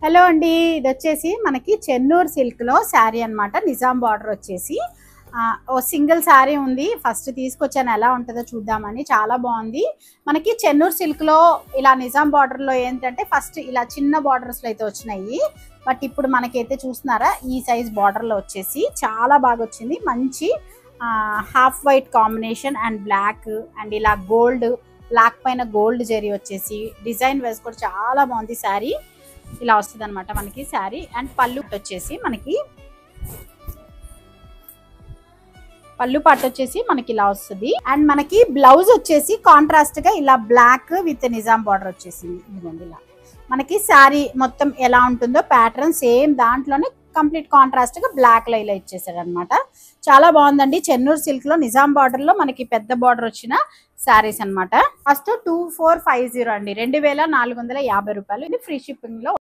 Hello అండి, ఇది వచ్చేసి మనకి చెన్నూరు సిల్క్ లో శారీ అన్నమాట. నిజాం బార్డర్ వచ్చేసి ఓ సింగిల్ శారీ ఉంది. ఫస్ట్ తీసుకొచ్చాను, ఎలా ఉంటుందో చూద్దామని. చాలా బాగుంది. మనకి చెన్నూరు సిల్క్ లో ఇలా నిజాం బార్డర్ లో ఏంటంటే ఫస్ట్ ఇలా చిన్న బార్డర్స్ లో అయితే వచ్చినాయి. బట్ ఇప్పుడు మనకైతే చూస్తున్నారా, ఈ సైజ్ బార్డర్ లో వచ్చేసి చాలా బాగా వచ్చింది. మంచి half white combination and black and ఇలా గోల్డ్, బ్లాక్ పైన గోల్డ్ జరీ వచ్చేసి డిజైన్ వేసి కూడా చాలా బాగుంది. శారీ ఇలా వస్తుంది అనమాట మనకి శారీ. అండ్ పళ్ళు వచ్చేసి మనకి పళ్ళు పాటు వచ్చేసి మనకి ఇలా వస్తుంది. అండ్ మనకి బ్లౌజ్ వచ్చేసి కాంట్రాస్ట్ గా ఇలా బ్లాక్ విత్ నిజాం బార్డర్ వచ్చేసింది. ఇదిగోండి, ఇలా మనకి శారీ మొత్తం ఎలా ఉంటుందో ప్యాటర్న్ సేమ్ దాంట్లోనే కంప్లీట్ కాంట్రాస్ట్ గా బ్లాక్ లో ఇలా ఇచ్చేసాడు అనమాట. చాలా బాగుందండి. చెన్నూరు సిల్క్ లో నిజాం బార్డర్ లో మనకి పెద్ద బార్డర్ వచ్చిన శారీస్ అనమాట. ఫస్ట్ 2450 అండి, 2450 రూపాయలు. ఇది ఫ్రీ షిప్పింగ్ లో